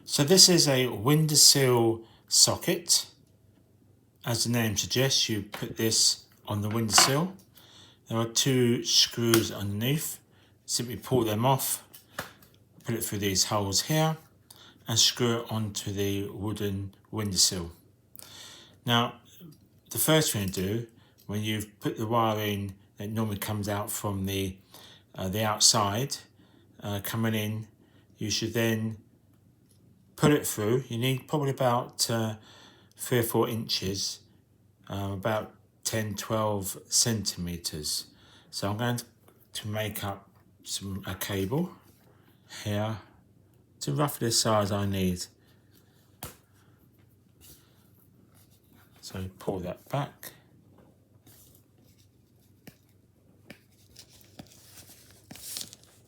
So this is a windowsill socket. As the name suggests, you put this on the windowsill. There are two screws underneath. Simply pull them off, put it through these holes here, and screw it onto the wooden windowsill. Now, the first thing to do, when you've put the wire in that normally comes out from the outside, coming in, you should then put it through. You need probably about 3 or 4 inches, about 10-12 centimeters. So I'm going to make up a cable here to roughly the size I need. So pull that back.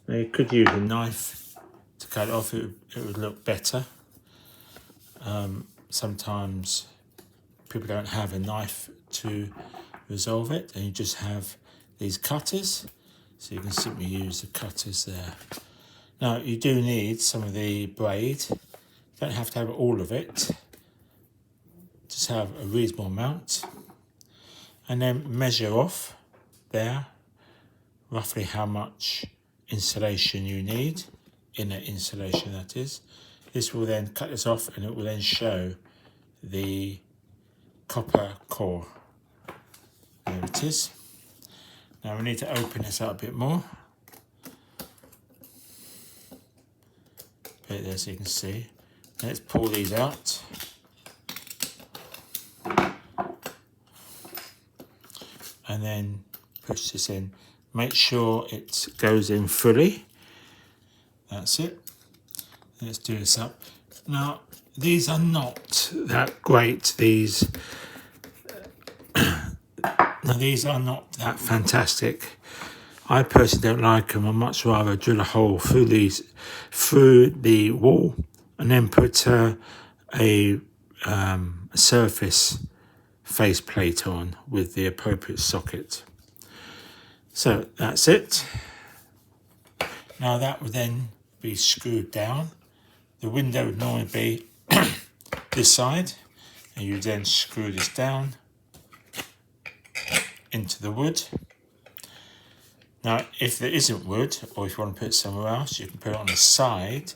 Now you could use a knife to cut it off, it would look better. Sometimes people don't have a knife to resolve it, and you just have these cutters, so you can simply use the cutters there. Now you do need some of the braid. You don't have to have all of it, just have a reasonable amount, and then measure off there roughly how much insulation you need, inner insulation that is. This will then cut this off, and it will then show the copper core. There it is. Now we need to open this up a bit more. Put it there so you can see. Let's pull these out. And then push this in. Make sure it goes in fully. That's it. Let's do this up. Now, these are not that great. These are not that fantastic. I personally don't like them. I'd much rather drill a hole through the wall and then put a surface face plate on with the appropriate socket. So that's it. Now that would then be screwed down. The window would normally be this side, and you then screw this down into the wood. Now, if there isn't wood, or if you want to put it somewhere else, you can put it on the side,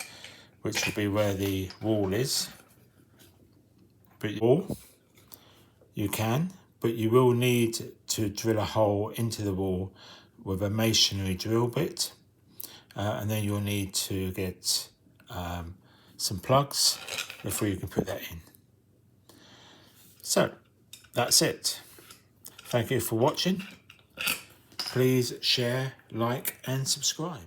which will be where the wall is. But you can, but you will need to drill a hole into the wall with a masonry drill bit, and then you'll need to get some plugs before you can put that in. So that's it. Thank you for watching. Please share, like and subscribe.